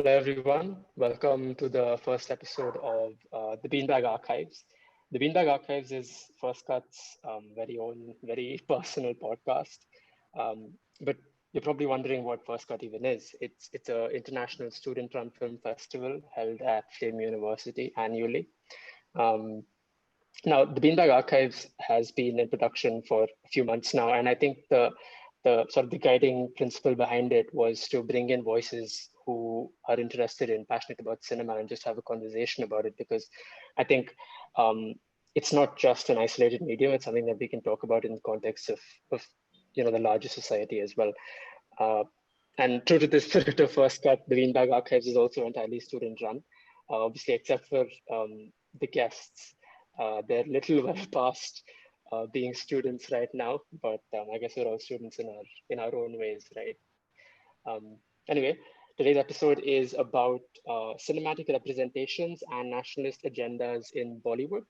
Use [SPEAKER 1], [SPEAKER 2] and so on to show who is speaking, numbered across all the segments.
[SPEAKER 1] Hello, everyone. Welcome to the first episode of the Beanbag Archives. The Beanbag Archives is First Cut's very own, very personal podcast. But you're probably wondering what First Cut even is. It's an international student-run film festival held at Flame University annually. Um, Now, the Beanbag Archives has been in production for a few months now, and I think the sort of the guiding principle behind it was to bring in voices who are interested and passionate about cinema and just have a conversation about it, because I think it's not just an isolated medium. It's something that we can talk about in the context of the larger society as well. Uh, and true to this spirit of First Cut, the Beanbag Archives is also entirely student run, obviously, except for the guests. They're little well past being students right now, but I guess we're all students in our own ways, right? Anyway, today's episode is about cinematic representations and nationalist agendas in Bollywood.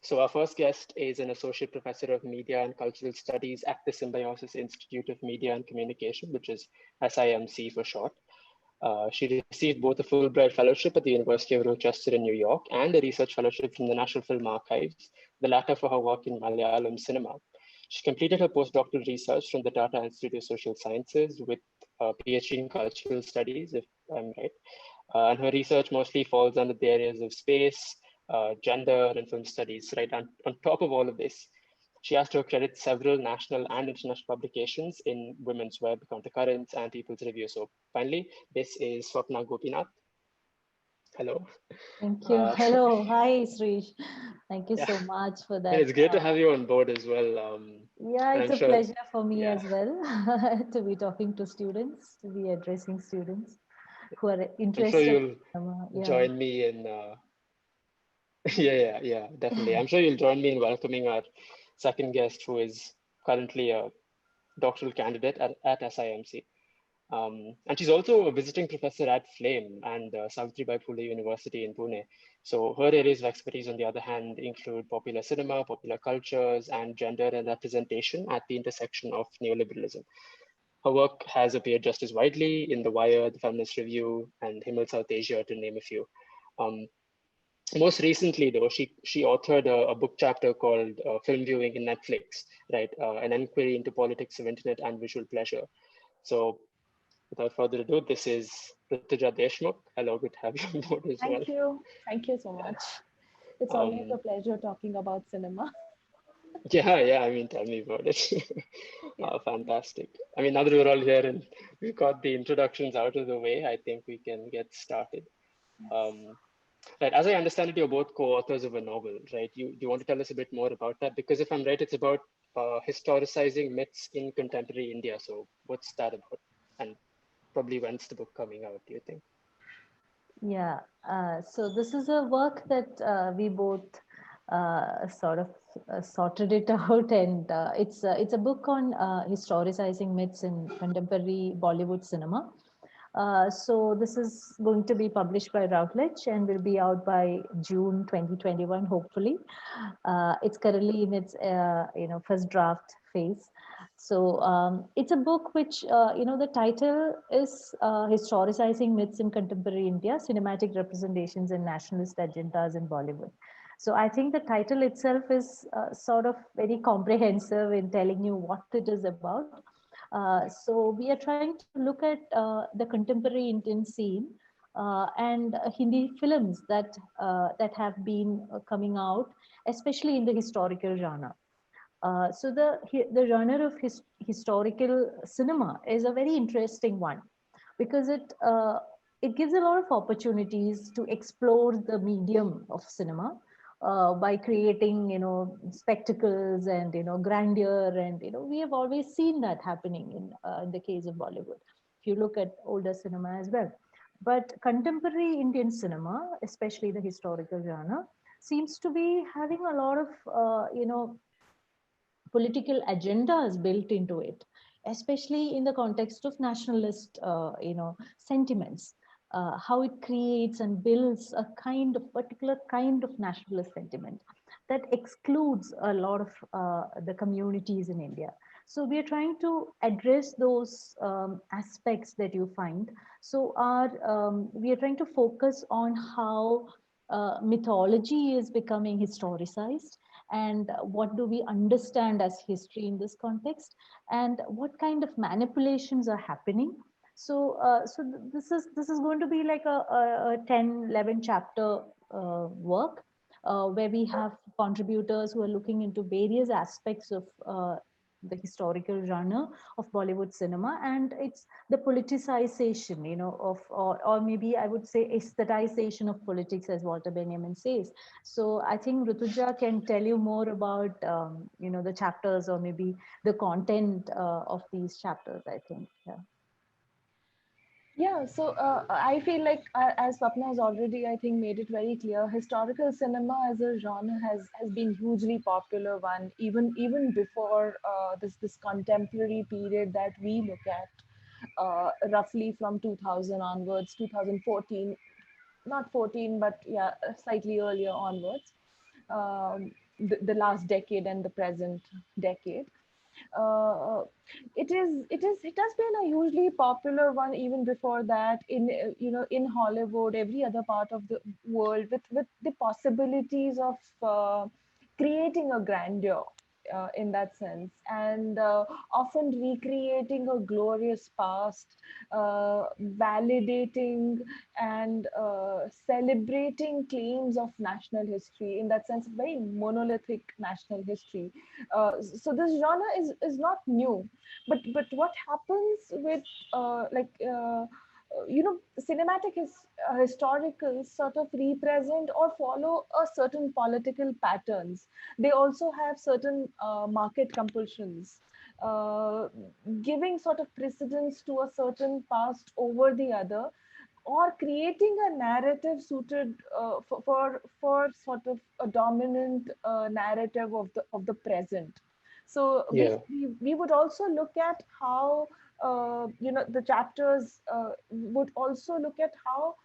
[SPEAKER 1] So our first guest is an associate professor of media and cultural studies at the Symbiosis Institute of Media and Communication, which is SIMC for short. She received both a Fulbright Fellowship at the University of Rochester in New York and a research fellowship from the National Film Archives, the latter for her work in Malayalam cinema. She completed her postdoctoral research from the Tata Institute of Social Sciences with a PhD in cultural studies, if I'm right. And her research mostly falls under the areas of space, gender, and film studies, right? And on top of all of this, she has to accredit several national and international publications in women's web, Countercurrents, and People's Review. So finally, this is Swapna Gopinath. Hello.
[SPEAKER 2] Thank you. Hello. Hi, Srish. Thank you
[SPEAKER 1] Yeah.
[SPEAKER 2] so much for that.
[SPEAKER 1] And it's great to have you on board as well.
[SPEAKER 2] Yeah,
[SPEAKER 1] and
[SPEAKER 2] it's
[SPEAKER 1] I'm
[SPEAKER 2] a
[SPEAKER 1] sure,
[SPEAKER 2] pleasure for me
[SPEAKER 1] yeah,
[SPEAKER 2] as well to be talking to students, to be addressing students who are
[SPEAKER 1] I'm sure
[SPEAKER 2] interested
[SPEAKER 1] you'll
[SPEAKER 2] in cinema. Yeah.
[SPEAKER 1] join me in, yeah, definitely. I'm sure you'll join me in welcoming our second guest, who is currently a doctoral candidate at SIMC. And she's also a visiting professor at Flame and Savitribai Phule University in Pune. So her areas of expertise, on the other hand, include popular cinema, popular cultures, and gender and representation at the intersection of neoliberalism. Her work has appeared just as widely in The Wire, The Feminist Review, and Himmel South Asia, to name a few. Um, Most recently, though, she authored a book chapter called Film Viewing in Netflix, right? An inquiry into politics of internet and visual pleasure. So without further ado, this is Rituja Deshmukh. Hello, good to have you on board as well.
[SPEAKER 3] Thank you. Thank you so much. It's always a
[SPEAKER 1] Um,
[SPEAKER 3] pleasure talking about cinema.
[SPEAKER 1] yeah, I mean, tell me about it.
[SPEAKER 3] Yeah.
[SPEAKER 1] Fantastic. I mean, now that we're all here and we've got the introductions out of the way, I think we can get started.
[SPEAKER 3] Yes.
[SPEAKER 1] Um, right, as I understand it, you're both co-authors of a novel, right? You want to tell us a bit more about that? Because if I'm right, it's about historicizing myths in contemporary India. So what's that about? And probably when's the book coming out, do you think?
[SPEAKER 2] Yeah. So this is a work that we both sort of sorted it out, and it's a book on historicizing myths in contemporary Bollywood cinema. So this is going to be published by Routledge and will be out by June 2021, hopefully. It's currently in its first draft phase. So it's a book which the title is historicizing myths in contemporary India, cinematic representations and nationalist agendas in Bollywood. So I think the title itself is sort of very comprehensive in telling you what it is about. So we are trying to look at the contemporary Indian scene and Hindi films that have been coming out, especially in the historical genre. So the genre of historical cinema is a very interesting one because it gives a lot of opportunities to explore the medium of cinema by creating spectacles and grandeur, and we have always seen that happening in the case of Bollywood if you look at older cinema as well. But contemporary Indian cinema, especially the historical genre, seems to be having a lot of political agendas built into it, especially in the context of nationalist, sentiments. How it creates and builds a particular kind of nationalist sentiment that excludes a lot of the communities in India. So we are trying to address those aspects that you find. So we are trying to focus on how mythology is becoming historicized, and what do we understand as history in this context, and what kind of manipulations are happening. So this is going to be like a 10, 11 chapter work, where we have contributors who are looking into various aspects of the historical genre of Bollywood cinema, and it's the politicization, of, or maybe I would say aesthetization of politics, as Walter Benjamin says. So I think Rutuja can tell you more about, the chapters, or maybe the content of these chapters, I think. Yeah.
[SPEAKER 3] Yeah, so I feel like, as Swapna has already, I think, made it very clear, historical cinema as a genre has been hugely popular one, even before this contemporary period that we look at, roughly from 2000 onwards, 2014, not 14, but yeah, slightly earlier onwards, the last decade and the present decade. uh, it has been a hugely popular one even before that, in in Hollywood, every other part of the world, with the possibilities of creating a grandeur in that sense, and often recreating a glorious past, validating and celebrating claims of national history, in that sense, very monolithic national history. So this genre is not new, but what happens with like cinematic historicals sort of represent or follow a certain political patterns. They also have certain market compulsions, uh, giving sort of precedence to a certain past over the other, or creating a narrative suited for sort of a dominant narrative of the present. So
[SPEAKER 1] Yeah.
[SPEAKER 3] we would also look at how the chapters would also look at how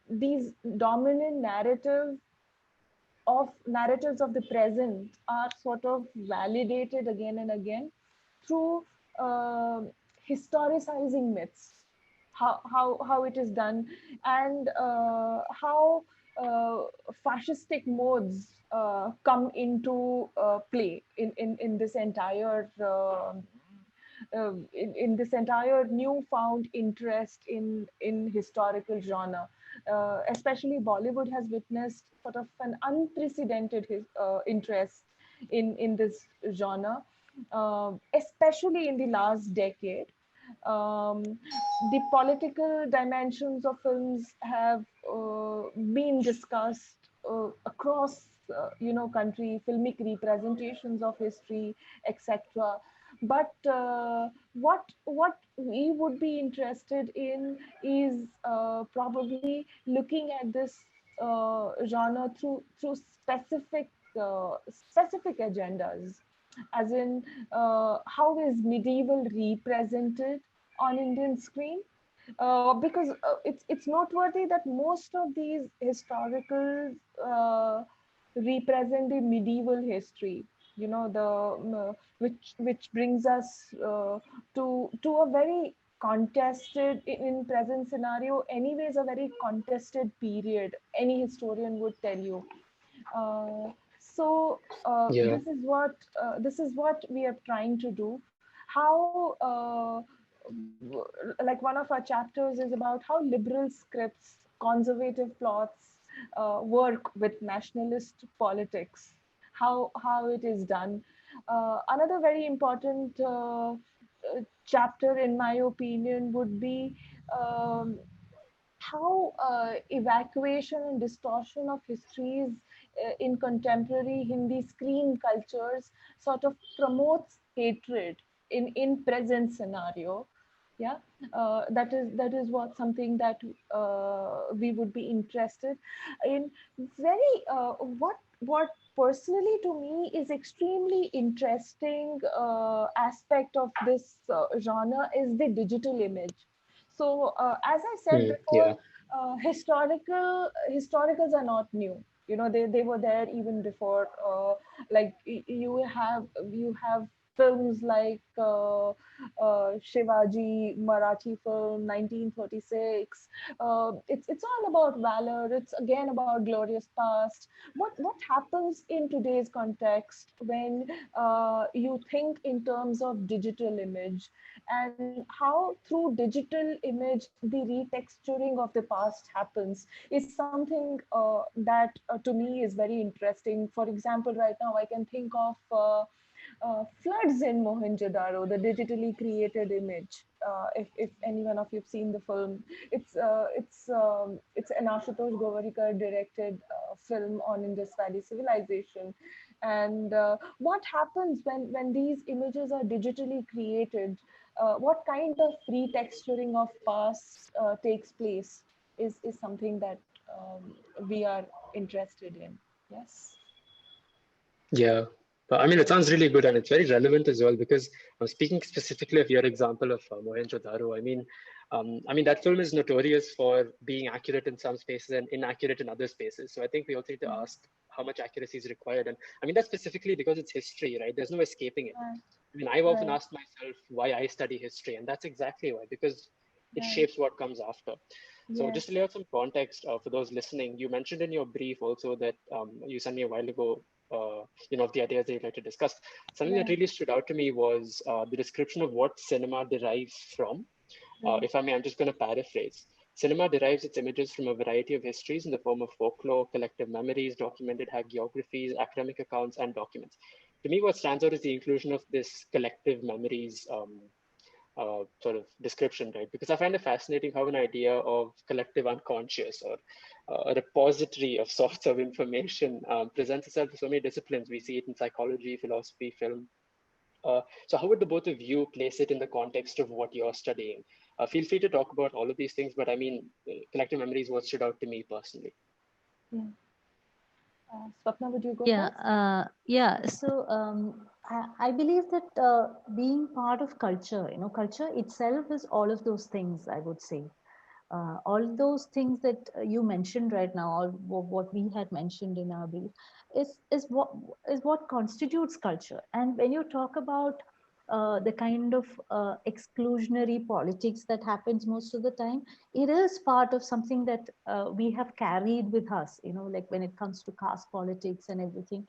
[SPEAKER 3] these dominant narratives of the present are sort of validated again and again through uh, historicizing myths, how it is done, and how fascistic modes come into play in this entire in this entire newfound interest in historical genre. Especially Bollywood has witnessed sort of an unprecedented interest in this genre, especially in the last decade. um, the political dimensions of films have been discussed across country, filmic representations of history, etc. But what we would be interested in is probably looking at this genre through specific agendas, as in how is medieval represented on Indian screen. Because it's noteworthy that most of these historical represent the medieval history. The which brings us to a very contested, in present scenario anyways, a very contested period, any historian would tell you. So
[SPEAKER 1] Yeah.
[SPEAKER 3] this is what we are trying to do. How like one of our chapters is about how liberal scripts, conservative plots work with nationalist politics, how it is done. Another very important chapter, in my opinion, would be um, how evacuation and distortion of histories in contemporary Hindi screen cultures sort of promotes hatred in present scenario. Yeah, that is what something that we would be interested in. Very what personally to me is extremely interesting aspect of this genre is the digital image. So as I said before,
[SPEAKER 1] Yeah.
[SPEAKER 3] historicals are not new. They were there even before. Like you have films like Shivaji, Marathi film, 1936. It's all about valor. It's again about glorious past. What happens in today's context when you think in terms of digital image, and how through digital image the retexturing of the past happens is something that to me is very interesting. For example, right now I can think of floods in Mohenjo-daro, the digitally created image. If any one of you've seen the film, it's an Ashutosh Govarikar directed film on Indus Valley civilization. And what happens when these images are digitally created? What kind of retexturing of past takes place is something that we are interested in. Yes.
[SPEAKER 1] Yeah. I mean, it sounds really good and it's very relevant as well because I'm speaking specifically of your example of Mohenjo-daro. I mean, that film is notorious for being accurate in some spaces and inaccurate in other spaces. So I think we also need to ask how much accuracy is required. And I mean, that's specifically because it's history, right? There's no escaping it.
[SPEAKER 3] Right.
[SPEAKER 1] I mean, I've often
[SPEAKER 3] Right.
[SPEAKER 1] asked myself why I study history, and that's exactly why, because it
[SPEAKER 3] Right.
[SPEAKER 1] shapes what comes after. So just
[SPEAKER 3] Yes.
[SPEAKER 1] to lay out some context for those listening, you mentioned in your brief also that you sent me a while ago, of the ideas that you'd like to discuss. Something that
[SPEAKER 3] Right.
[SPEAKER 1] really stood out to me was the description of what cinema derives from.
[SPEAKER 3] Right.
[SPEAKER 1] If I may, I'm just going to paraphrase. Cinema derives its images from a variety of histories in the form of folklore, collective memories, documented hagiographies, academic accounts, and documents. To me, what stands out is the inclusion of this collective memories sort of description, right? Because I find it fascinating how an idea of collective unconscious or a repository of sorts of information presents itself in so many disciplines. We see it in psychology, philosophy, film. So how would the both of you place it in the context of what you're studying? Feel free to talk about all of these things, but I mean, collective memory is what stood out to me personally.
[SPEAKER 3] Yeah. Swapna, would you go
[SPEAKER 2] Yeah,
[SPEAKER 3] first?
[SPEAKER 2] yeah. So I believe that being part of culture, culture itself is all of those things, I would say. All those things that you mentioned right now, all what we had mentioned in our brief, is what constitutes culture. And when you talk about the kind of exclusionary politics that happens most of the time, it is part of something that we have carried with us. Like when it comes to caste politics and everything,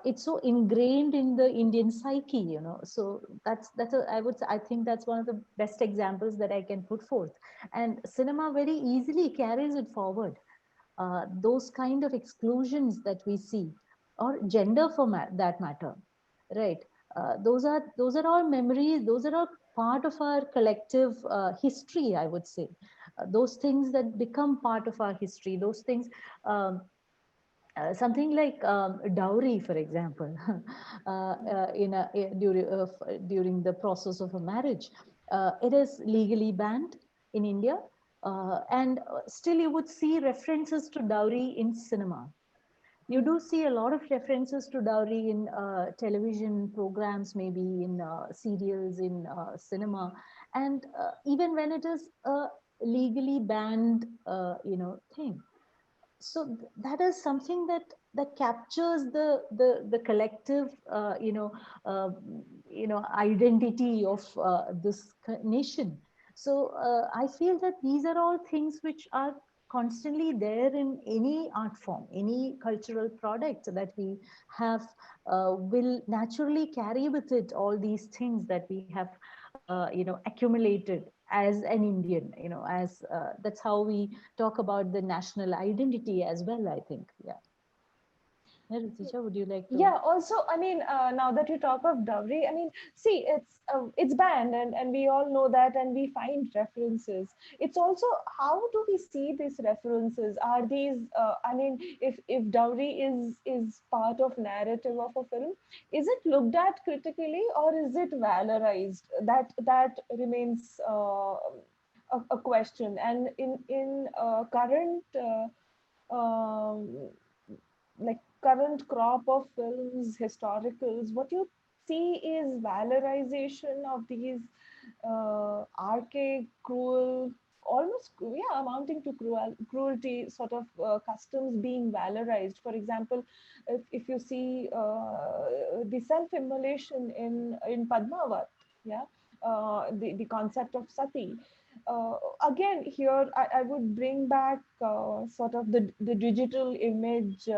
[SPEAKER 2] it's so ingrained in the Indian psyche. So I think that's one of the best examples that I can put forth, and cinema very easily carries it forward. Those kind of exclusions that we see, or gender for that matter, right? Those are all memories. Those are all part of our collective history, I would say. Those things that become part of our history. Those things. Something like dowry, for example, during the process of a marriage, it is legally banned in India, and still you would see references to dowry in cinema. You do see a lot of references to dowry in television programs, maybe in serials, in cinema, and even when it is a legally banned, thing. So that is something that captures the collective uh, identity of this nation. So I feel that these are all things which are constantly there in any art form, any cultural product that we have, will naturally carry with it all these things that we have accumulated as an Indian. As That's how we talk about the national identity as well, I think. Yeah. Yeah, Ritisha, would you like to?
[SPEAKER 3] Yeah, also, I mean, now that you talk of dowry, I mean, see, it's banned, and we all know that, and we find references. It's also, how do we see these references? Are these I mean, if dowry is part of narrative of a film, is it looked at critically, or is it valorized? That remains a question. And in current like current crop of films, historicals, what you see is valorization of these archaic, cruel, almost, yeah, amounting to cruelty, sort of customs being valorized. For example, if you see the self-immolation in Padmavat, yeah, the concept of sati. Again, here I would bring back sort of the digital image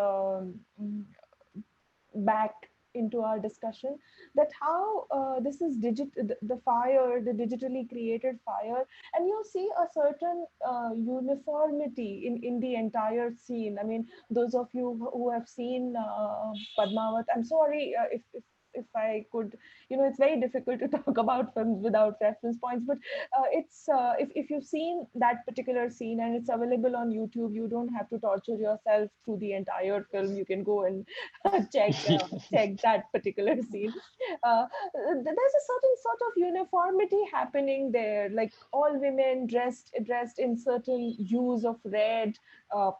[SPEAKER 3] back into our discussion, that how this is the fire, the digitally created fire, and you see a certain uniformity in the entire scene. I mean, those of you who have seen Padmavat, I'm sorry if I could, it's very difficult to talk about films without reference points, but it's if you've seen that particular scene and it's available on YouTube, you don't have to torture yourself through the entire film. You can go and check that particular scene. There's a certain sort of uniformity happening there, like all women dressed in certain hues of uh,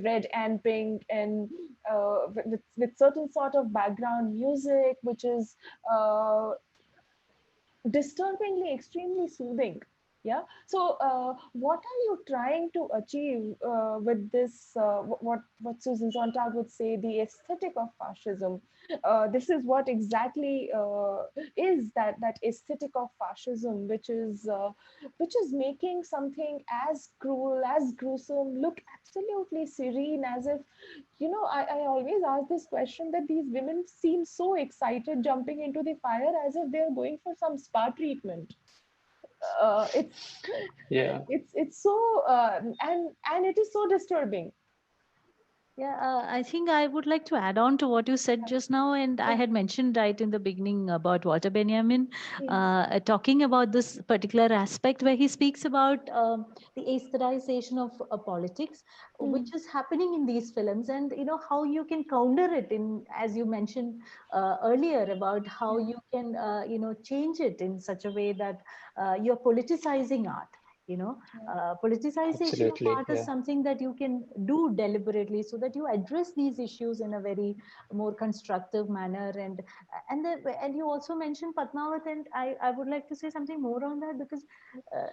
[SPEAKER 3] red and pink, and with certain sort of background music, which is disturbingly extremely soothing. Yeah, so what are you trying to achieve with this, what Susan Sontag would say, the aesthetic of fascism? This is what exactly is that aesthetic of fascism, which is making something as cruel, as gruesome, look absolutely serene, as if, I always ask this question, that these women seem so excited jumping into the fire as if they're going for some spa treatment. It's
[SPEAKER 1] Yeah.
[SPEAKER 3] it's so and it is so disturbing.
[SPEAKER 2] Yeah, I think I would like to add on to what you said just now. And I had mentioned right in the beginning about Walter Benjamin, talking about this particular aspect where he speaks about the aestheticization of politics, which is happening in these films, and how you can counter it in, as you mentioned earlier, about how you can change it in such a way that you're politicizing art. Politicization of
[SPEAKER 1] Absolutely.
[SPEAKER 2] art is
[SPEAKER 1] Yeah.
[SPEAKER 2] something that you can do deliberately, so that you address these issues in a very more constructive manner. And you also mentioned Padmavat, and I would like to say something more on that, because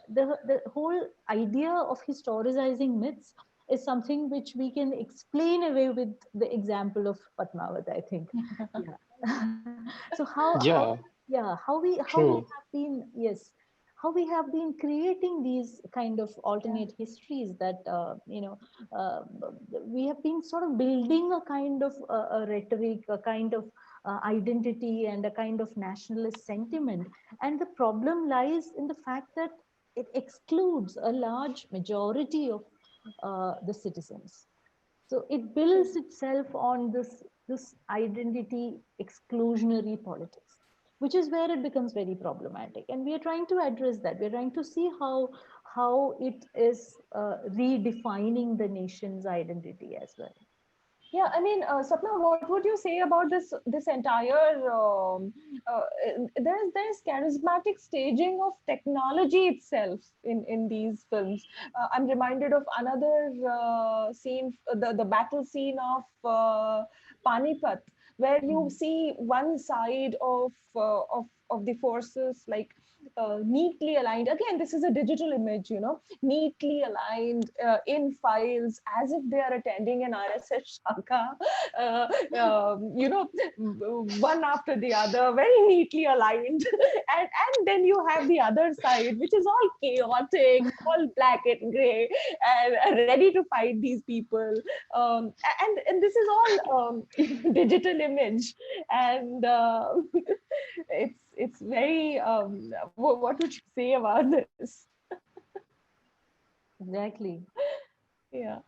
[SPEAKER 2] the whole idea of historicizing myths is something which we can explain away with the example of Padmavat, I think. Yeah. So
[SPEAKER 1] Yeah.
[SPEAKER 2] how we
[SPEAKER 1] True.
[SPEAKER 2] have been, yes, how we have been creating these kind of alternate histories, that uh, we have been sort of building a kind of a rhetoric, a kind of identity, and a kind of nationalist sentiment. And the problem lies in the fact that it excludes a large majority of the citizens. So it builds itself on this identity exclusionary politics, which is where it becomes very problematic. And we are trying to address that. We're trying to see how it is redefining the nation's identity as well.
[SPEAKER 3] Yeah, I mean, Sapna, what would you say about this entire? Uh, there's charismatic staging of technology itself in these films. I'm reminded of another scene, the battle scene of Panipat, where you see one side of the forces, like neatly aligned. Again, this is a digital image, neatly aligned in files, as if they are attending an RSS shaka, one after the other, very neatly aligned. And then you have the other side, which is all chaotic, all black and gray, and ready to fight these people. And this is all digital image. And it's very, what would you say about this?
[SPEAKER 2] Exactly.
[SPEAKER 3] Yeah.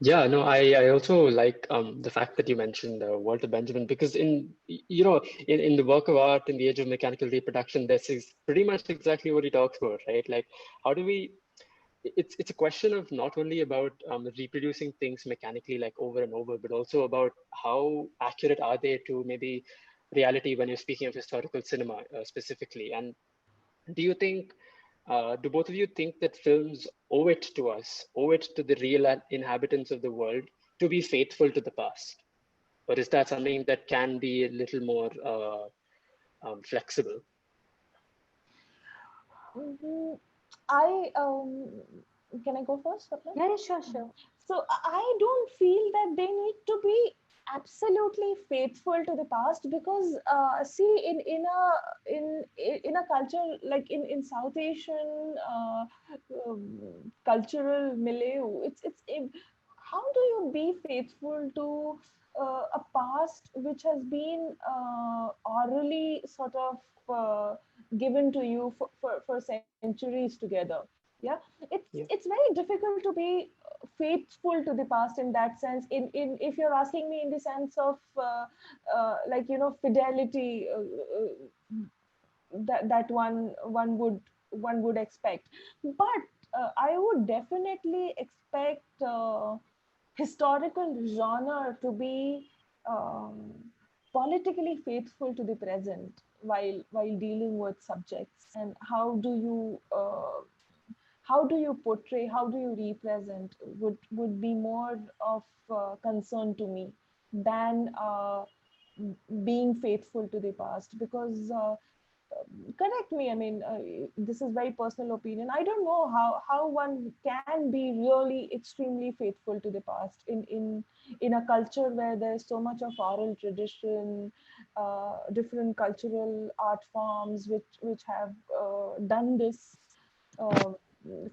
[SPEAKER 1] Yeah, no, I also like the fact that you mentioned Walter Benjamin, because in the work of art in the age of mechanical reproduction, this is pretty much exactly what he talks about, right? Like, how do we? It's a question of not only about reproducing things mechanically, like over and over, but also about how accurate are they to maybe reality when you're speaking of historical cinema specifically. And do you think, do both of you think that films owe it to us, owe it to the real inhabitants of the world to be faithful to the past? Or is that something that can be a little more flexible?
[SPEAKER 3] Mhm. Can I go first, Swapna?
[SPEAKER 2] Yeah, sure, sure.
[SPEAKER 3] So I don't feel that they need to be absolutely faithful to the past, because see, in a culture like in South Asian cultural milieu, how do you be faithful to a past which has been orally sort of given to you for centuries together? Yeah, it's
[SPEAKER 1] Yeah.
[SPEAKER 3] very difficult to be faithful to the past in that sense. In If you're asking me in the sense of like, fidelity, that one would expect, but I would definitely expect historical genre to be um, politically faithful to the present while dealing with subjects. And how do you portray, how do you represent, would be more of concern to me than being faithful to the past. Because correct me, I mean, this is very personal opinion, I don't know how one can be really extremely faithful to the past in a culture where there's so much of oral tradition, different cultural art forms which have done this, uh,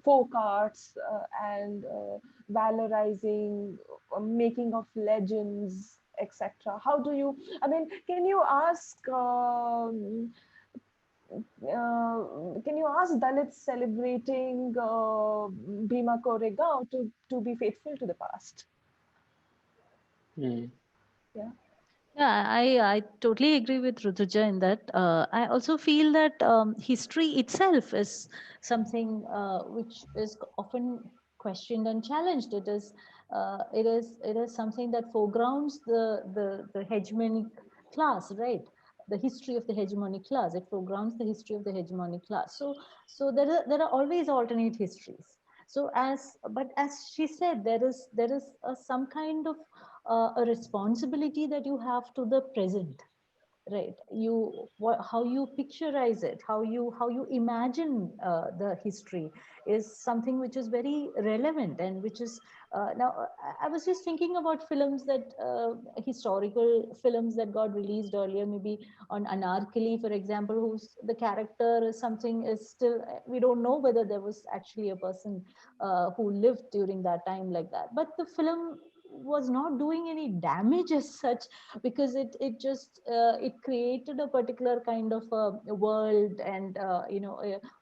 [SPEAKER 3] folk arts, and valorizing, making of legends, etc. How do you, I mean, can you ask Dalits celebrating Bhima Koregaon to be faithful to the past?
[SPEAKER 1] Mm.
[SPEAKER 3] Yeah.
[SPEAKER 2] Yeah, I totally agree with Rutuja in that. I also feel that history itself is something which is often questioned and challenged. It is something that foregrounds the hegemonic class, right? The history of the hegemonic class. It foregrounds the history of the hegemonic class. So there are always alternate histories. So as she said, there is some kind of a responsibility that you have to the present, right? How you picturize it, how you imagine the history is something which is very relevant, and which is now I was just thinking about films that historical films that got released earlier, maybe on Anarkali, for example, who's the character is something is still, we don't know whether there was actually a person who lived during that time like that, but the film was not doing any damage as such, because it created a particular kind of a world, and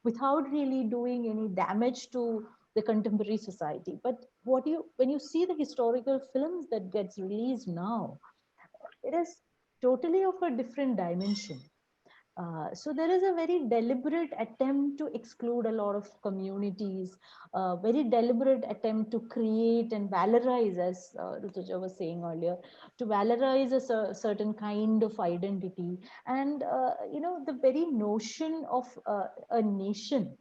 [SPEAKER 2] without really doing any damage to the contemporary society. But when you see the historical films that gets released now, it is totally of a different dimension. So there is a very deliberate attempt to exclude a lot of communities, very deliberate attempt to create and valorize, as Rutuja was saying earlier, to valorize a certain kind of identity. And, the very notion of a nation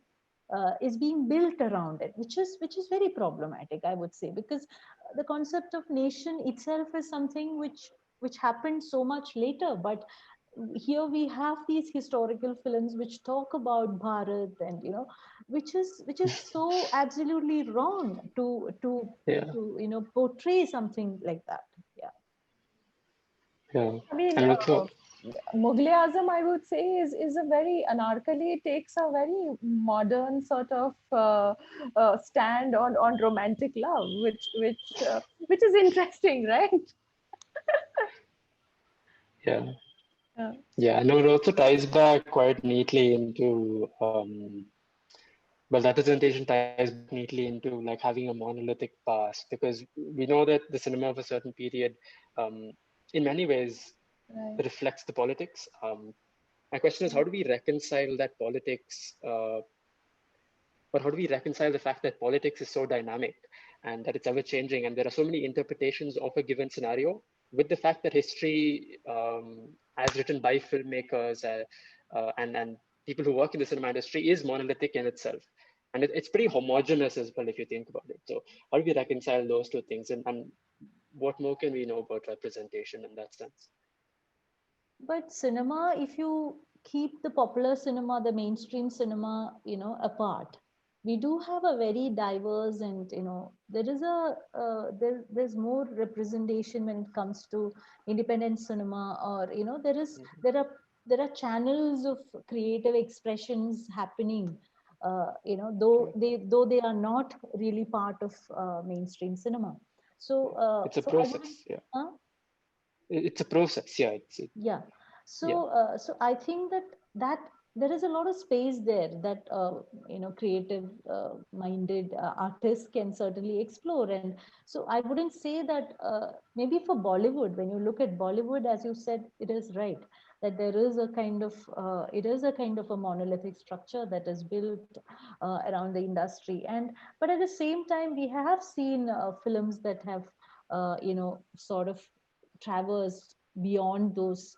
[SPEAKER 2] is being built around it, which is very problematic, I would say, because the concept of nation itself is something which happened so much later. But here we have these historical films which talk about Bharat, and which is so absolutely wrong
[SPEAKER 1] Yeah.
[SPEAKER 2] to portray something like that. Yeah.
[SPEAKER 1] Yeah.
[SPEAKER 3] I mean,
[SPEAKER 1] And also,
[SPEAKER 3] Mughal Azam, I would say, is a very Anarkali takes a very modern sort of stand on romantic love, which is interesting, right?
[SPEAKER 1] yeah.
[SPEAKER 3] Yeah.
[SPEAKER 1] Yeah. No, it also ties back quite neatly into, well, that presentation ties back neatly into like having a monolithic past, because we know that the cinema of a certain period, um, in many ways,
[SPEAKER 3] Right.
[SPEAKER 1] reflects the politics. My question is, how do we reconcile that politics, or how do we reconcile the fact that politics is so dynamic and that it's ever changing, and there are so many interpretations of a given scenario, with the fact that history, as written by filmmakers and people who work in the cinema industry, is monolithic in itself, and it's pretty homogenous as well if you think about it. So how do we reconcile those two things, and what more can we know about representation in that sense?
[SPEAKER 2] But cinema, if you keep the popular cinema, the mainstream cinema, apart, we do have a very diverse, and there is there's more representation when it comes to independent cinema, or there are channels of creative expressions happening, though they are not really part of mainstream cinema. So
[SPEAKER 1] It's a
[SPEAKER 2] so I wouldn't.
[SPEAKER 1] process. Yeah,
[SPEAKER 2] Huh?
[SPEAKER 1] it's a process. Yeah,
[SPEAKER 2] Yeah.
[SPEAKER 1] yeah.
[SPEAKER 2] So I think that there is a lot of space there that creative minded artists can certainly explore. And so I wouldn't say that maybe for Bollywood, when you look at Bollywood, as you said, it is right that there is a kind of it is a kind of a monolithic structure that is built around the industry. And but at the same time, we have seen films that have sort of traversed beyond those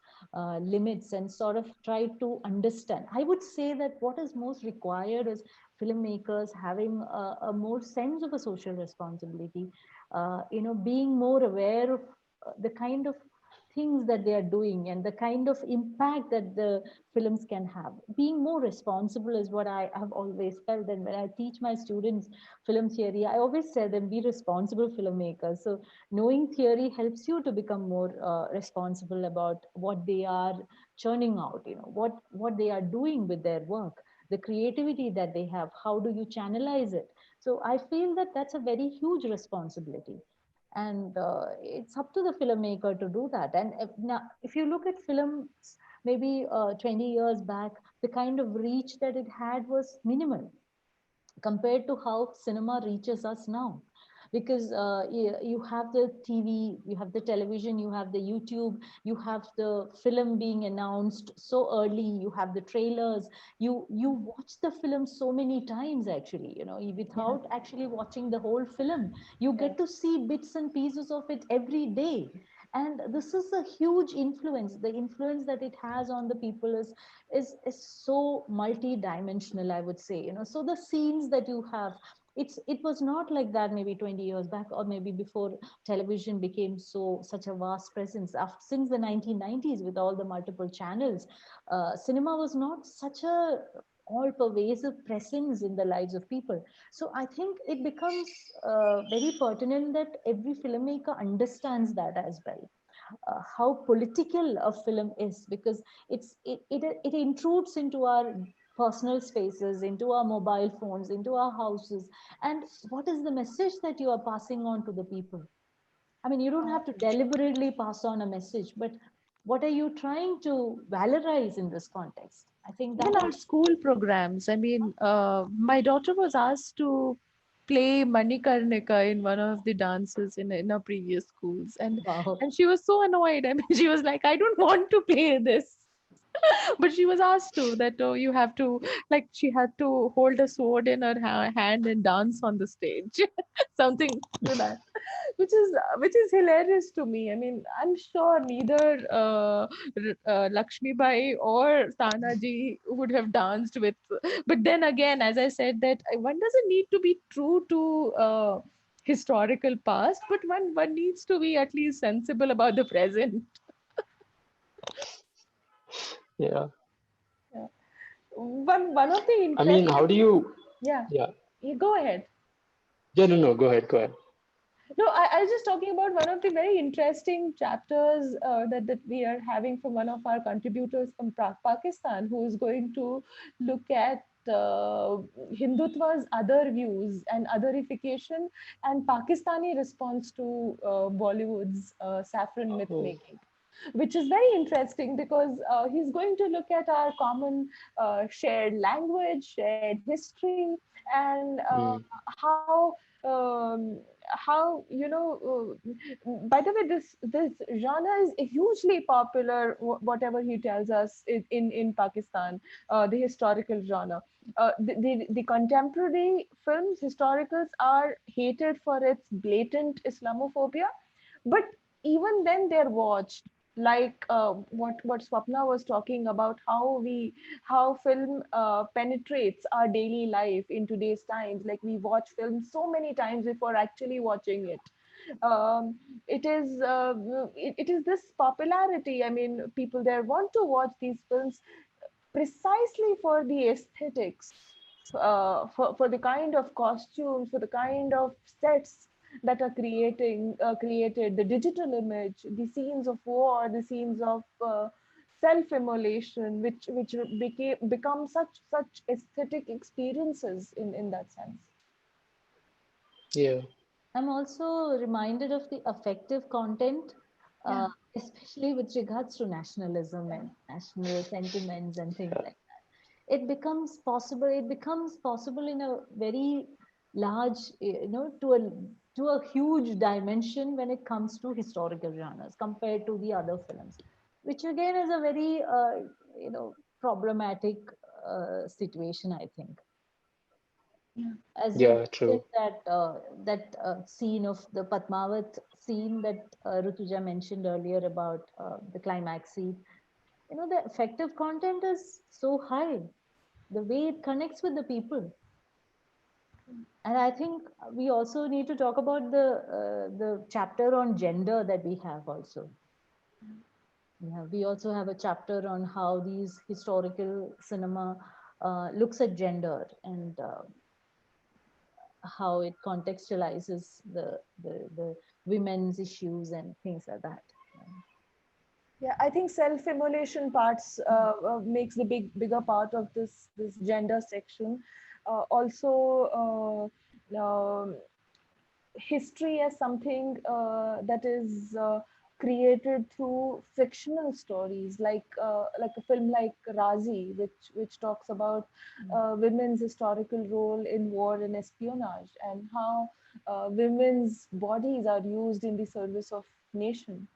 [SPEAKER 2] limits and sort of try to understand. I would say that what is most required is filmmakers having a more sense of a social responsibility, being more aware of the kind of things that they are doing and the kind of impact that the films can have. Being more responsible is what I have always felt. And when I teach my students film theory, I always tell them, be responsible filmmakers. So knowing theory helps you to become more responsible about what they are churning out, what they are doing with their work, the creativity that they have, how do you channelize it. So I feel that that's a very huge responsibility, and it's up to the filmmaker to do that. And now if you look at films maybe 20 years back, the kind of reach that it had was minimal compared to how cinema reaches us now. Because you have the TV, you have the television, you have the YouTube, you have the film being announced so early, you have the trailers, you watch the film so many times, actually,
[SPEAKER 3] Yeah.
[SPEAKER 2] without actually watching the whole film. You get
[SPEAKER 3] Yes.
[SPEAKER 2] to see bits and pieces of it every day. And this is a huge influence. The influence that it has on the people is so multi-dimensional, I would say. So the scenes that you have, it was not like that maybe 20 years back, or maybe before television became such a vast presence. Since the 1990s, with all the multiple channels, cinema was not such a all pervasive presence in the lives of people. So I think it becomes very pertinent that every filmmaker understands that as well, how political a film is, because it intrudes into our personal spaces, into our mobile phones, into our houses. And what is the message that you are passing on to the people? I mean, you don't have to deliberately pass on a message, but what are you trying to valorize in this context? I think
[SPEAKER 4] Even
[SPEAKER 2] that
[SPEAKER 4] our
[SPEAKER 2] is.
[SPEAKER 4] school programs. I mean, my daughter was asked to play Manikarnika in one of the dances in our previous schools,
[SPEAKER 2] Wow.
[SPEAKER 4] and she was so annoyed. I mean, she was like, "I don't want to play this." But she was asked to, that, oh, you have to, like, she had to hold a sword in her hand and dance on the stage, something to that, which is hilarious to me. I mean, I'm sure neither Lakshmi Bai or Tanaji would have danced with. But then again, as I said, that one doesn't need to be true to historical past, but one needs to be at least sensible about the present.
[SPEAKER 1] Yeah.
[SPEAKER 3] Yeah. One of the
[SPEAKER 1] I mean, how do
[SPEAKER 3] interesting.
[SPEAKER 1] you?
[SPEAKER 3] Yeah.
[SPEAKER 1] Yeah.
[SPEAKER 3] You go ahead.
[SPEAKER 1] Yeah. No. No. Go ahead. Go ahead.
[SPEAKER 3] No, I was just talking about one of the very interesting chapters that we are having from one of our contributors from Pakistan, who is going to look at Hindutva's other views and otherification and Pakistani response to Bollywood's saffron myth
[SPEAKER 1] Oh.
[SPEAKER 3] making, which is very interesting because he's going to look at our common shared language, shared history, and
[SPEAKER 1] Mm.
[SPEAKER 3] how by the way, this genre is hugely popular, whatever he tells us, in Pakistan, the historical genre. The contemporary films historicals are hated for its blatant Islamophobia, but even then they're watched, like what Swapna was talking about, how film penetrates our daily life in today's times. Like, we watch films so many times before actually watching it. It is this popularity. I mean, people there want to watch these films precisely for the aesthetics, for the kind of costumes, for the kind of sets that are created, the digital image, the scenes of war, the scenes of self-immolation, which become such aesthetic experiences in that sense.
[SPEAKER 1] Yeah.
[SPEAKER 2] I'm also reminded of the affective content,
[SPEAKER 3] Yeah.
[SPEAKER 2] especially with regards to nationalism and national sentiments and things like that. It becomes possible in a very large, to a huge dimension when it comes to historical genres compared to the other films, which again is a very, problematic situation, I think.
[SPEAKER 3] Yeah.
[SPEAKER 2] As you
[SPEAKER 1] Yeah,
[SPEAKER 2] mentioned
[SPEAKER 1] true.
[SPEAKER 2] that scene of the Padmavat scene that Rutuja mentioned earlier about the climax scene, the effective content is so high, the way it connects with the people. And I think we also need to talk about the chapter on gender that we have also. Yeah, we also have a chapter on how these historical cinema looks at gender and how it contextualizes the women's issues and things like that.
[SPEAKER 3] Yeah, I think self-immolation parts makes the bigger part of this gender section. Also, history as something that is created through fictional stories, like a film like Razi, which talks about women's historical role in war and espionage, and how women's bodies are used in the service of nation.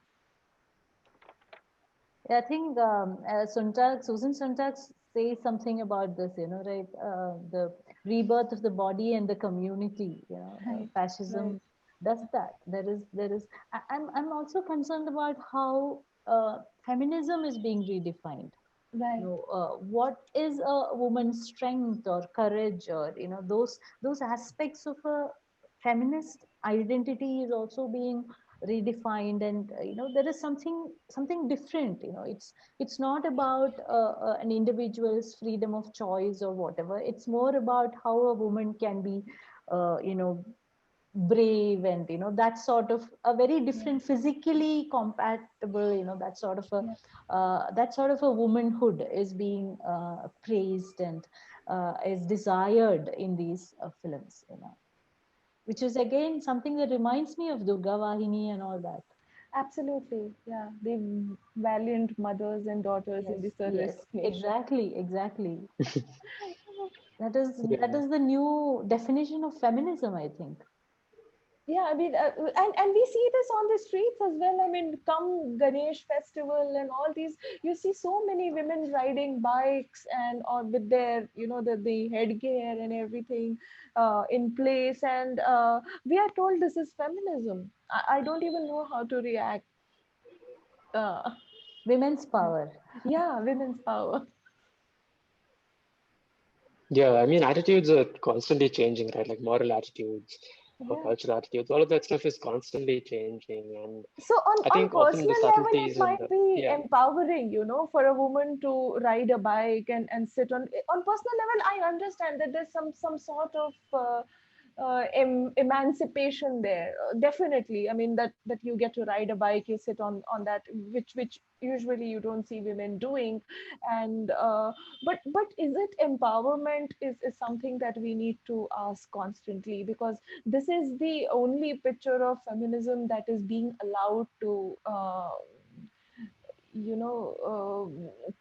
[SPEAKER 2] I think Susan Sontag says something about this, right? The rebirth of the body and the community,
[SPEAKER 3] Right, right,
[SPEAKER 2] fascism does that. I'm also concerned about how feminism is being redefined.
[SPEAKER 3] right.
[SPEAKER 2] What is a woman's strength or courage, or those aspects of a feminist identity is also being redefined. And there is something different. It's not about an individual's freedom of choice or whatever. It's more about how a woman can be uh, you know brave, and that sort of a very
[SPEAKER 3] Yeah,
[SPEAKER 2] different, physically compatible,
[SPEAKER 3] yeah.
[SPEAKER 2] that sort of a womanhood is being praised and is desired in these films, which is again something that reminds me of Durga Vahini and all that.
[SPEAKER 3] Absolutely. Yeah. The valiant mothers and daughters in
[SPEAKER 2] Yes,
[SPEAKER 3] the service
[SPEAKER 2] yes,
[SPEAKER 3] of nation.
[SPEAKER 2] exactly. That
[SPEAKER 1] Yeah.
[SPEAKER 2] is the new definition of feminism, I think.
[SPEAKER 3] Yeah, I mean, and we see this on the streets as well. I mean, come Ganesh festival and all these, you see so many women riding bikes and or with their, the headgear and everything in place. And we are told this is feminism. I don't even know how to react. Uh,
[SPEAKER 2] Women's power.
[SPEAKER 3] yeah, women's power.
[SPEAKER 1] Yeah, I mean, attitudes are constantly changing, right? Like moral attitudes or
[SPEAKER 3] Yeah.
[SPEAKER 1] cultural attitudes, all of that stuff is constantly changing. And
[SPEAKER 3] So
[SPEAKER 1] I
[SPEAKER 3] on
[SPEAKER 1] think often the
[SPEAKER 3] personal level, it
[SPEAKER 1] subtleties in
[SPEAKER 3] might
[SPEAKER 1] the,
[SPEAKER 3] be
[SPEAKER 1] yeah,
[SPEAKER 3] empowering, for a woman to ride a bike and sit on personal level. I understand that there's some sort of emancipation there. Definitely, I mean that you get to ride a bike, you sit on that, which usually you don't see women doing, and but is it empowerment is something that we need to ask constantly, because this is the only picture of feminism that is being allowed to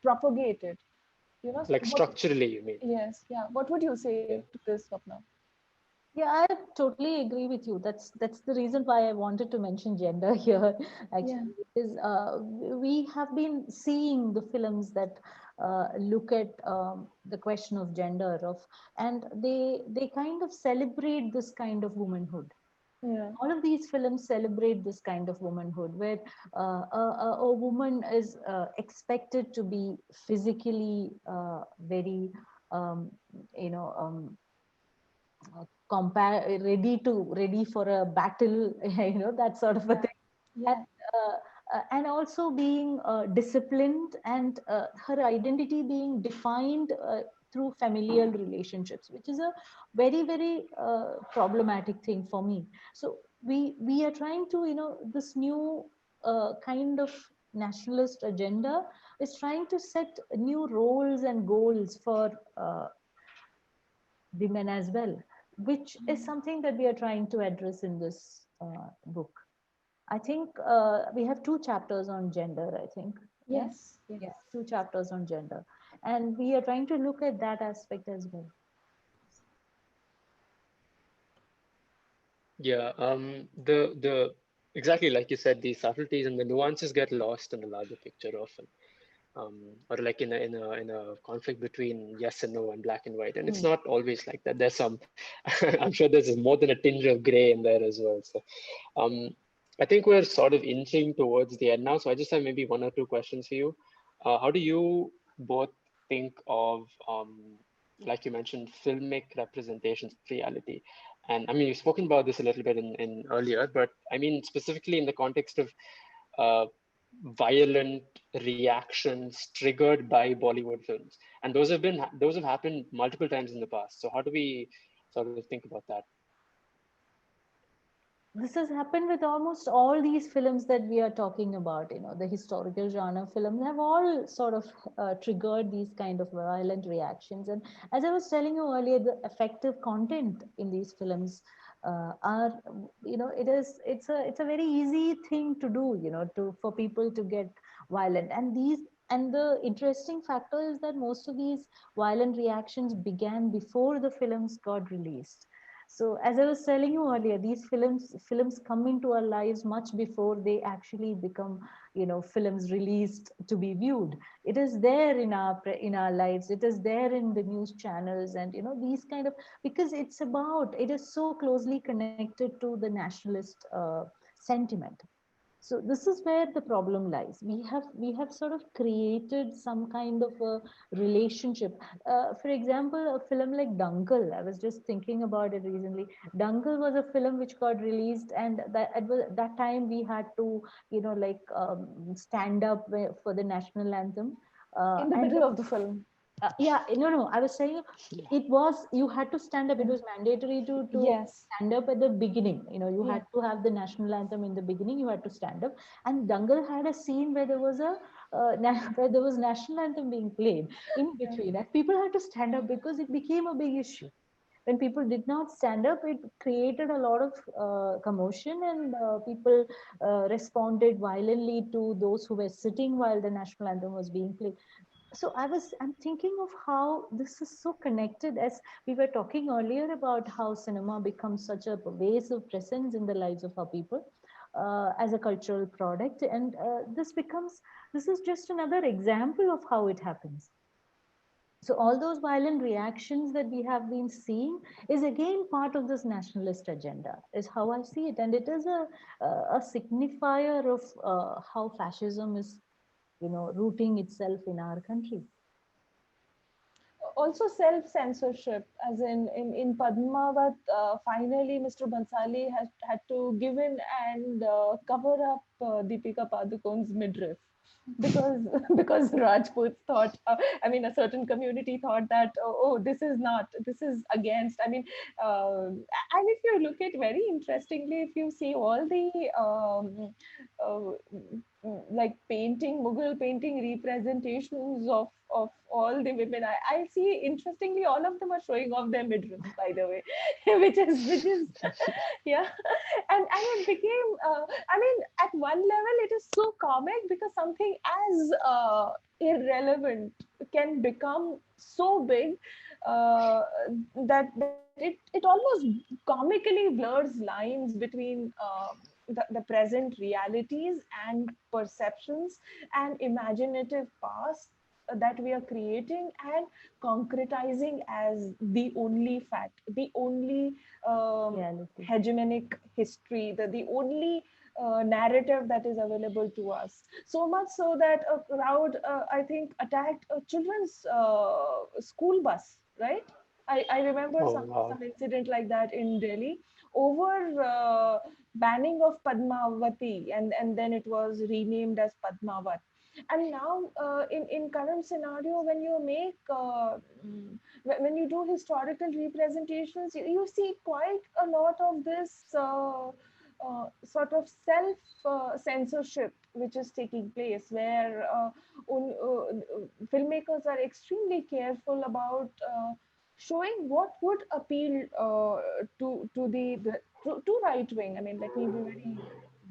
[SPEAKER 3] propagated.
[SPEAKER 1] like
[SPEAKER 3] What?
[SPEAKER 1] structurally, you mean?
[SPEAKER 3] Yes, yeah. What would you say
[SPEAKER 1] Yeah.
[SPEAKER 3] to this, Swapna?
[SPEAKER 2] Yeah, I totally agree with you. That's the reason why I wanted to mention gender here.
[SPEAKER 3] Yeah,
[SPEAKER 2] Actually, is we have been seeing the films that look at the question of gender and they kind of celebrate this kind of womanhood.
[SPEAKER 3] yeah,
[SPEAKER 2] All of these films celebrate this kind of womanhood, where a woman is expected to be physically very um, you know. Ready for a battle, that sort of a
[SPEAKER 3] yeah,
[SPEAKER 2] thing. And,
[SPEAKER 3] yeah,
[SPEAKER 2] and also being disciplined, and her identity being defined through familial relationships, which is a very, very problematic thing for me. So we are trying to, this new kind of nationalist agenda is trying to set new roles and goals for women as well, which is something that we are trying to address in this book. I think we have 2 chapters on gender, I think. Yeah?
[SPEAKER 3] Yes, yes.
[SPEAKER 2] Yeah, 2 chapters on gender. And we are trying to look at that aspect as well.
[SPEAKER 1] Yeah, the exactly like you said, the subtleties and the nuances get lost in the larger picture often, or like in a conflict between yes and no and black and white, and it's not always like that. There's some, I'm sure there's more than a tinge of gray in there as well. So, um, I think we're sort of inching towards the end now. So I just have maybe 1 or 2 questions for you. How do you both think of, like you mentioned, filmic representations of reality? And I mean, you've spoken about this a little bit in earlier, but I mean, specifically in the context of uh, violent reactions triggered by Bollywood films, and those have happened multiple times in the past. So how do we sort of think about that?
[SPEAKER 2] This has happened with almost all these films that we are talking about. The historical genre films have all sort of triggered these kind of violent reactions. And as I was telling you earlier, the effective content in these films are, it's a very easy thing to do, to for people to get violent. And the interesting factor is that most of these violent reactions began before the films got released. So as I was telling you earlier, these films come into our lives much before they actually become, films released to be viewed. It is there in our lives. It is there in the news channels, and these kind of, because it is so closely connected to the nationalist sentiment. So this is where the problem lies. We have sort of created some kind of a relationship. For example, a film like Dangal, I was just thinking about it recently. Dangal was a film which got released, and that time we had to, stand up for the national anthem.
[SPEAKER 3] In the
[SPEAKER 2] And
[SPEAKER 3] middle of the film.
[SPEAKER 2] yeah, no, I was saying
[SPEAKER 1] Yeah.
[SPEAKER 2] it was, you had to stand up. It was mandatory to
[SPEAKER 3] Yes.
[SPEAKER 2] stand up at the beginning. You
[SPEAKER 3] Yeah.
[SPEAKER 2] had to have the national anthem in the beginning. You had to stand up. And Dangal had a scene where there was where there was national anthem being played in between, and people had to stand up because it became a big issue. When people did not stand up, it created a lot of commotion, and people responded violently to those who were sitting while the national anthem was being played. So I'm thinking of how this is so connected, as we were talking earlier about how cinema becomes such a pervasive presence in the lives of our people as a cultural product. And this is just another example of how it happens. So all those violent reactions that we have been seeing is again part of this nationalist agenda, is how I see it. And it is a signifier of how fascism is, rooting itself in our country.
[SPEAKER 3] Also self-censorship, as in Padmavat, finally Mr. Bansali has had to give in and cover up Deepika Padukone's midriff, because because Rajputs thought, I mean, a certain community thought that, this is against, I mean, and if you look at very interestingly, if you see all the like Mughal painting representations of all the women, I see, interestingly, all of them are showing off their midriffs, by the way, which is yeah. And it became, I mean, at one level it is so comic, because something as irrelevant can become so big, uh, that it almost comically blurs lines between the present realities and perceptions and imaginative past that we are creating and concretizing as the only fact, the only
[SPEAKER 2] Reality.
[SPEAKER 3] hegemonic history, the only narrative that is available to us. So much so that a crowd, I think, attacked a children's school bus, right? I remember
[SPEAKER 1] Oh, wow.
[SPEAKER 3] some incident like that in Delhi over banning of Padmavati, and then it was renamed as Padmavat. And now in current scenario, when you make when you do historical representations, you see quite a lot of this sort of self censorship which is taking place, where filmmakers are extremely careful about showing what would appeal to to right wing. I mean, let me be very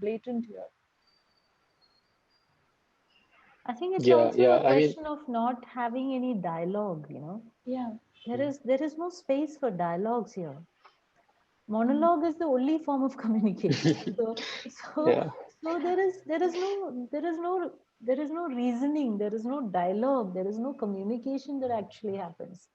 [SPEAKER 3] blatant here.
[SPEAKER 2] I think it's
[SPEAKER 1] Yeah,
[SPEAKER 2] also
[SPEAKER 1] yeah.
[SPEAKER 2] a
[SPEAKER 1] I mean,
[SPEAKER 2] question of not having any dialogue,
[SPEAKER 3] Yeah.
[SPEAKER 2] There is no space for dialogues here. Monologue is the only form of communication. So
[SPEAKER 1] yeah,
[SPEAKER 2] so there is no reasoning, there is no dialogue, there is no communication that actually happens.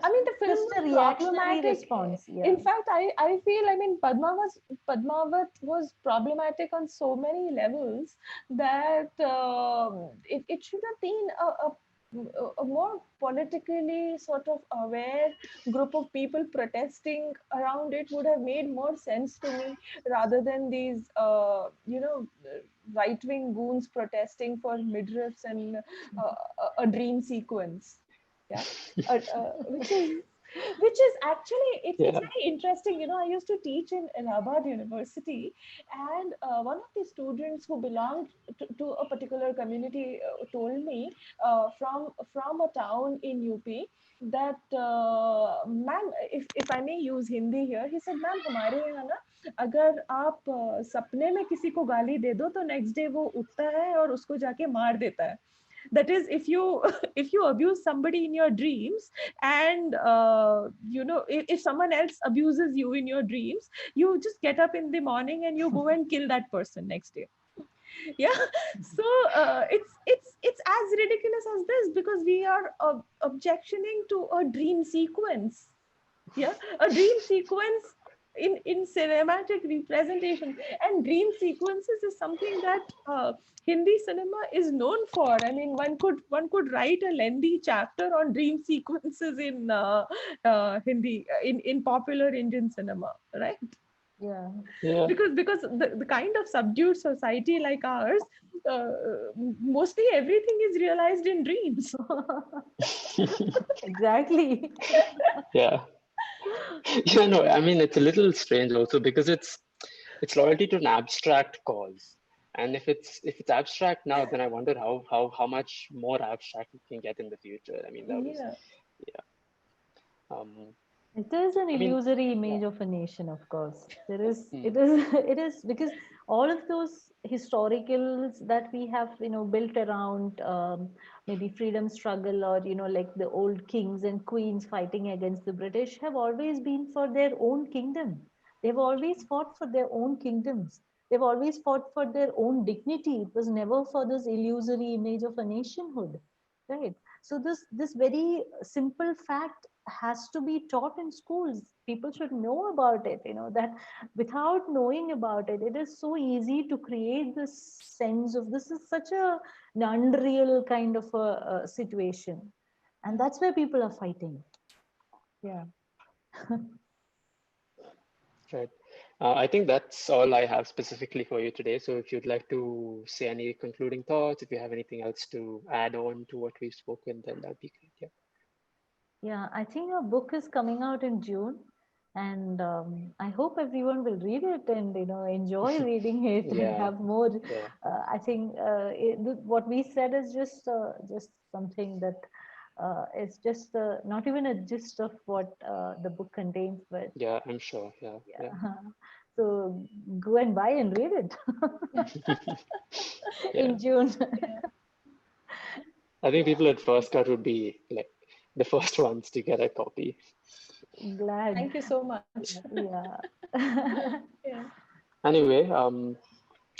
[SPEAKER 3] I mean, the film
[SPEAKER 2] Just a
[SPEAKER 3] was
[SPEAKER 2] reactionary
[SPEAKER 3] problematic.
[SPEAKER 2] response. Yeah.
[SPEAKER 3] In fact, I feel, I mean, Padmavat was problematic on so many levels that it should have been a more politically sort of aware group of people protesting around it would have made more sense to me, rather than these, right-wing goons protesting for midriffs and a dream sequence. Yeah. Which is actually, it's
[SPEAKER 1] yeah.
[SPEAKER 3] very interesting. I used to teach in Allahabad University, and one of the students who belonged to a particular community told me, from a town in UP, that ma'am, if I may use Hindi here, he said, ma'am, हमारे यहाँ ना अगर आप सपने में किसी को गाली दे दो तो नेक्स्ट डे वो उठता है और उसको जाके मार देता है. That is, if you if you abuse somebody in your dreams, and if someone else abuses you in your dreams, you just get up in the morning and you go and kill that person next day. Yeah. So it's as ridiculous as this, because we are objectioning to a dream sequence. Yeah, a dream sequence in cinematic representation. And dream sequences is something that Hindi cinema is known for. I mean, one could write a lengthy chapter on dream sequences in Hindi, in popular Indian cinema, right?
[SPEAKER 2] Yeah.
[SPEAKER 1] Yeah.
[SPEAKER 3] Because the kind of subdued society like ours, uh, mostly everything is realized in dreams.
[SPEAKER 2] Exactly.
[SPEAKER 1] Yeah. Yeah, no, I mean, it's a little strange also because it's loyalty to an abstract cause. And if it's abstract now, then I wonder how much more abstract it can get in the future. I mean, that was,
[SPEAKER 3] Yeah.
[SPEAKER 1] yeah.
[SPEAKER 2] It is an
[SPEAKER 1] I mean,
[SPEAKER 2] illusory image
[SPEAKER 1] yeah.
[SPEAKER 2] of a nation, of course. There is,
[SPEAKER 1] Mm.
[SPEAKER 2] it is, it is because all of those historicals that we have, built around maybe freedom struggle, or like the old kings and queens fighting against the British, have always been for their own kingdom. They've always fought for their own kingdoms. They've always fought for their own dignity. It was never for this illusory image of a nationhood, right? So this very simple fact has to be taught in schools. People should know about it, that without knowing about it, it is so easy to create this sense of this is such an unreal kind of a situation. And that's where people are fighting. Yeah.
[SPEAKER 1] Right. I think that's all I have specifically for you today. So if you'd like to say any concluding thoughts, if you have anything else to add on to what we've spoken, then that'd be great. Yeah.
[SPEAKER 2] Yeah, I think a book is coming out in June, and I hope everyone will read it and enjoy reading it and
[SPEAKER 1] Yeah.
[SPEAKER 2] have more.
[SPEAKER 1] Yeah.
[SPEAKER 2] I think what we said is just something that is just not even a gist of what the book contains, but
[SPEAKER 1] Yeah, I'm sure. Yeah.
[SPEAKER 2] yeah.
[SPEAKER 1] Yeah.
[SPEAKER 2] So go and buy and read it
[SPEAKER 1] Yeah.
[SPEAKER 2] in June.
[SPEAKER 1] I think people at First Cut would be like the first ones to get a copy.
[SPEAKER 2] Glad.
[SPEAKER 3] Thank you so much.
[SPEAKER 2] Yeah.
[SPEAKER 3] Yeah.
[SPEAKER 1] Anyway,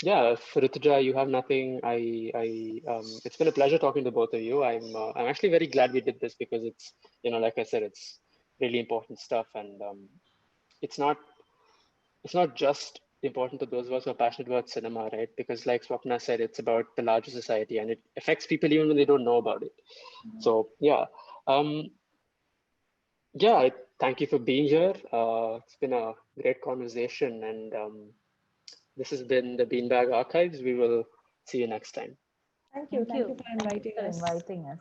[SPEAKER 1] yeah, for Rituja, you have nothing. It's been a pleasure talking to both of you. I'm actually very glad we did this because it's, like I said, it's really important stuff, and it's not just important to those of us who are passionate about cinema, right? Because like Swapna said, it's about the larger society, and it affects people even when they don't know about it. So yeah, um, yeah. Thank you for being here. It's been a great conversation, and this has been the Beanbag Archives. We will see you next time.
[SPEAKER 3] Thank you. Thank you for
[SPEAKER 2] Thank you
[SPEAKER 3] inviting
[SPEAKER 2] for
[SPEAKER 3] us.
[SPEAKER 2] inviting us.